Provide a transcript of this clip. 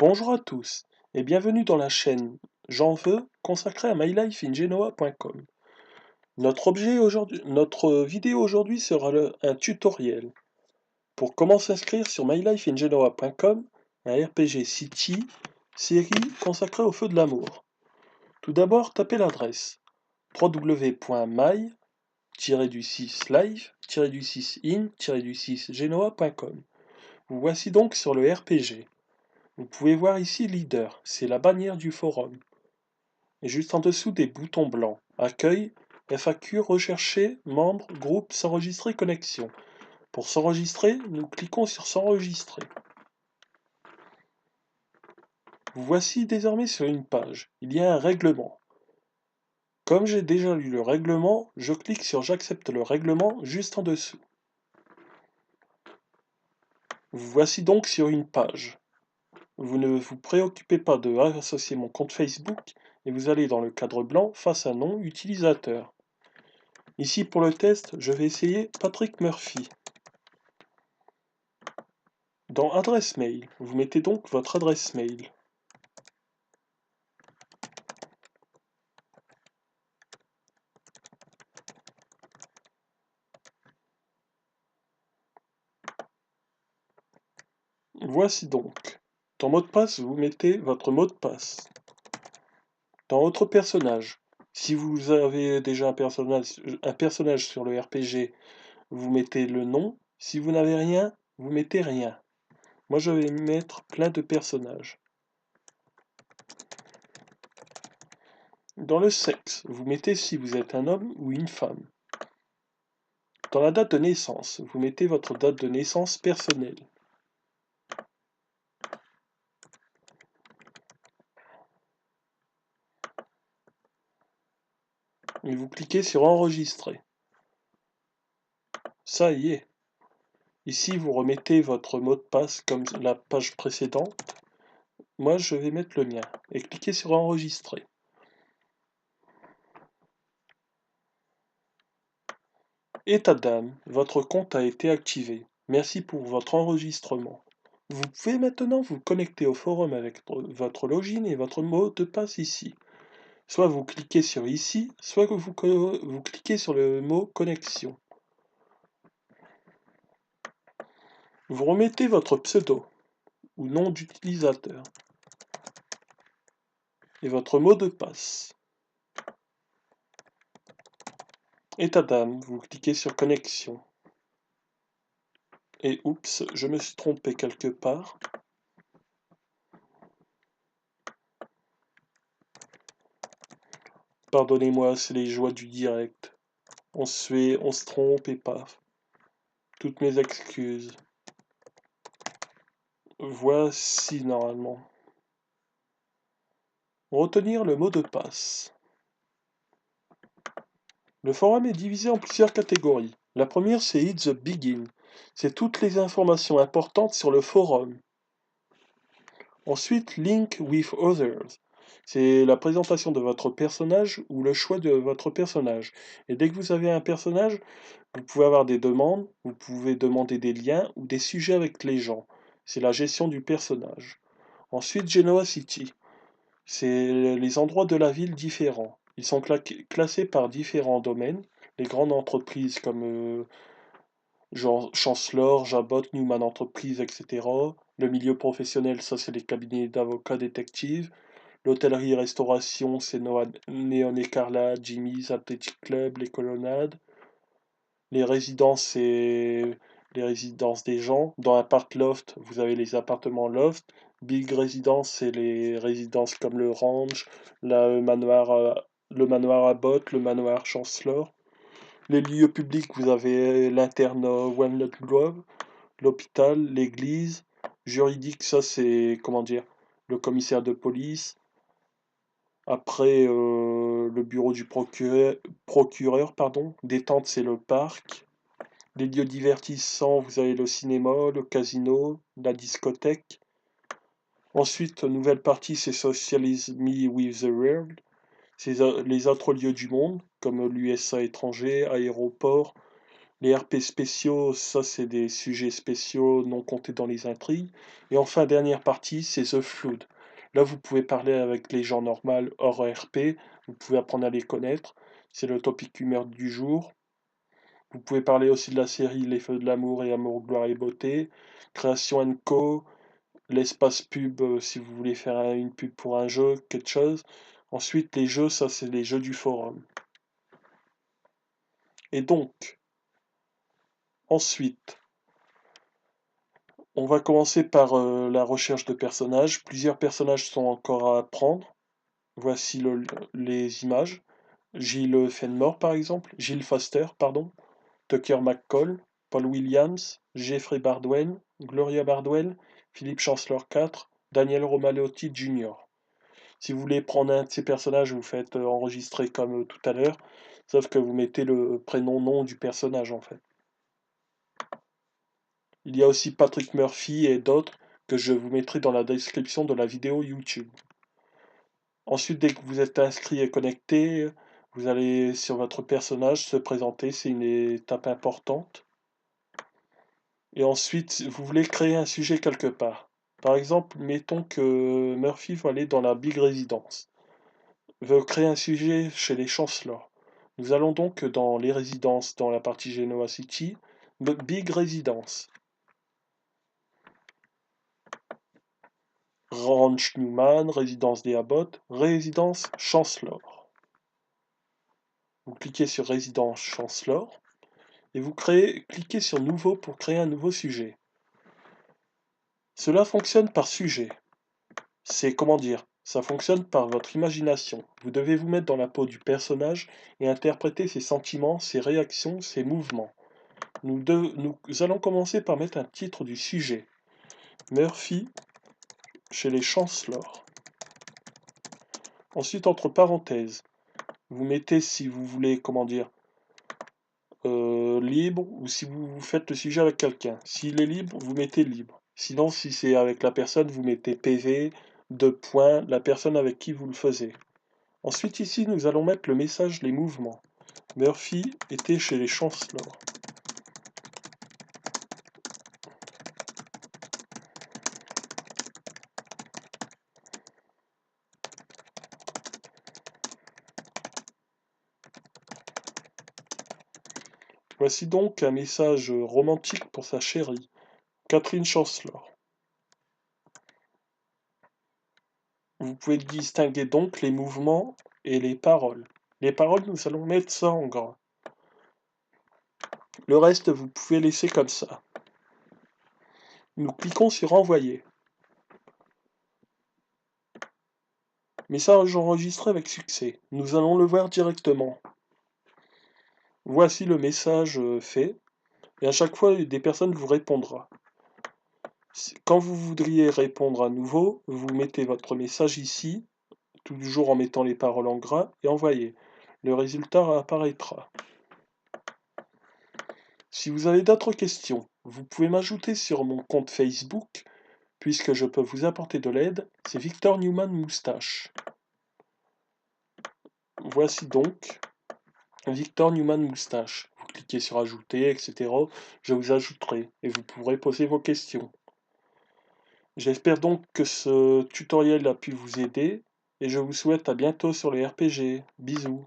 Bonjour à tous et bienvenue dans la chaîne J'en veux consacrée à mylifeingenoa.com. Notre vidéo aujourd'hui sera un tutoriel pour comment s'inscrire sur mylifeingenoa.com, un RPG City série consacrée au feu de l'amour. Tout d'abord, tapez l'adresse www.my-live-in-genoa.com. Vous voici donc sur le RPG. Vous pouvez voir ici Leader, c'est la bannière du forum. Et juste en dessous des boutons blancs, Accueil, FAQ, Rechercher, Membres, Groupe, S'enregistrer, Connexion. Pour s'enregistrer, nous cliquons sur S'enregistrer. Vous voici désormais sur une page. Il y a un règlement. Comme j'ai déjà lu le règlement, je clique sur J'accepte le règlement juste en dessous. Vous voici donc sur une page. Vous ne vous préoccupez pas de associer mon compte Facebook et vous allez dans le cadre blanc face à nom utilisateur. Ici pour le test, je vais essayer Patrick Murphy. Dans adresse mail, vous mettez donc votre adresse mail. Voici donc. Dans mot de passe, vous mettez votre mot de passe. Dans votre personnage, si vous avez déjà un personnage sur le RPG, vous mettez le nom. Si vous n'avez rien, vous mettez rien. Moi, je vais mettre plein de personnages. Dans le sexe, vous mettez si vous êtes un homme ou une femme. Dans la date de naissance, vous mettez votre date de naissance personnelle. Et vous cliquez sur Enregistrer. Ça y est. Ici, vous remettez votre mot de passe comme la page précédente. Moi, je vais mettre le mien. Et cliquez sur Enregistrer. État d'âme, votre compte a été activé. Merci pour votre enregistrement. Vous pouvez maintenant vous connecter au forum avec votre login et votre mot de passe ici. Soit vous cliquez sur ici, soit que vous cliquez sur le mot connexion. Vous remettez votre pseudo ou nom d'utilisateur et votre mot de passe. État d'âme, vous cliquez sur connexion. Et oups, je me suis trompé quelque part. Pardonnez-moi, c'est les joies du direct. On se trompe et paf. Toutes mes excuses. Voici normalement. Retenir le mot de passe. Le forum est divisé en plusieurs catégories. La première, c'est It's the Begin. C'est toutes les informations importantes sur le forum. Ensuite, Link with Others. C'est la présentation de votre personnage ou le choix de votre personnage. Et dès que vous avez un personnage, vous pouvez avoir des demandes, vous pouvez demander des liens ou des sujets avec les gens. C'est la gestion du personnage. Ensuite, Genoa City. C'est les endroits de la ville différents. Ils sont classés par différents domaines. Les grandes entreprises comme genre Chancellor, Jabot, Newman Entreprises, etc. Le milieu professionnel, ça c'est les cabinets d'avocats détectives. L'hôtellerie-restauration, c'est Néon Écarlate, Jimmy's, Athletic Club, les Colonnades. Les résidences, c'est les résidences des gens. Dans Apart Loft, vous avez les appartements loft. Big Residence, c'est les résidences comme le Ranch, le manoir Abbott, le manoir Chancellor. Les lieux publics, vous avez l'internat Walnut Grove, l'hôpital, l'église. Juridique, ça c'est, comment dire, le commissaire de police. Après, le bureau du procureur, pardon. Détente, c'est le parc. Les lieux divertissants, vous avez le cinéma, le casino, la discothèque. Ensuite, nouvelle partie, c'est Socialize Me with the World. C'est les autres lieux du monde, comme l'USA étranger, aéroport, Les RP spéciaux, ça c'est des sujets spéciaux non comptés dans les intrigues. Et enfin, dernière partie, c'est The Flood. Là, vous pouvez parler avec les gens normaux hors RP, vous pouvez apprendre à les connaître. C'est le topic humeur du jour. Vous pouvez parler aussi de la série Les Feux de l'amour et Amour, gloire et beauté. Création Co. L'espace pub si vous voulez faire une pub pour un jeu, quelque chose. Ensuite, les jeux, ça c'est les jeux du forum. Et donc, ensuite, on va commencer par la recherche de personnages. Plusieurs personnages sont encore à apprendre. Voici les images. Gilles Fenmore, par exemple. Gilles Foster, pardon. Tucker McCall. Paul Williams. Jeffrey Bardwell. Gloria Bardwell. Philippe Chancellor IV. Daniel Romalotti Jr. Si vous voulez prendre un de ces personnages, vous faites enregistrer comme tout à l'heure. Sauf que vous mettez le prénom-nom du personnage, en fait. Il y a aussi Patrick Murphy et d'autres que je vous mettrai dans la description de la vidéo YouTube. Ensuite, dès que vous êtes inscrit et connecté, vous allez sur votre personnage se présenter, c'est une étape importante. Et ensuite, vous voulez créer un sujet quelque part. Par exemple, mettons que Murphy va aller dans la Big Residence. Veut créer un sujet chez les Chancellors. Nous allons donc dans les résidences, dans la partie Genoa City, Big Residence. Ranch Newman, résidence des Abbott, résidence Chancellor. Vous cliquez sur résidence Chancellor et vous cliquez sur nouveau pour créer un nouveau sujet. Cela fonctionne par sujet. C'est comment dire, ça fonctionne par votre imagination. Vous devez vous mettre dans la peau du personnage et interpréter ses sentiments, ses réactions, ses mouvements. Nous allons commencer par mettre un titre du sujet. Murphy chez les Chancellors. Ensuite, entre parenthèses, vous mettez si vous voulez, comment dire, libre ou si vous faites le sujet avec quelqu'un. S'il est libre, vous mettez libre. Sinon, si c'est avec la personne, vous mettez PV, deux points, la personne avec qui vous le faisiez. Ensuite, ici, nous allons mettre le message, les mouvements. Murphy était chez les Chancellors. Voici donc un message romantique pour sa chérie, Catherine Chancellor. Vous pouvez distinguer donc les mouvements et les paroles. Les paroles, nous allons mettre ça en gras. Le reste, vous pouvez laisser comme ça. Nous cliquons sur Envoyer. Message enregistré avec succès. Nous allons le voir directement. Voici le message fait. Et à chaque fois, des personnes vous répondront. Quand vous voudriez répondre à nouveau, vous mettez votre message ici, toujours en mettant les paroles en gras, et envoyez. Le résultat apparaîtra. Si vous avez d'autres questions, vous pouvez m'ajouter sur mon compte Facebook, puisque je peux vous apporter de l'aide, c'est Victor Newman Moustache. Voici donc Victor Newman Moustache. Vous cliquez sur Ajouter, etc. Je vous ajouterai et vous pourrez poser vos questions. J'espère donc que ce tutoriel a pu vous aider et je vous souhaite à bientôt sur les RPG. Bisous.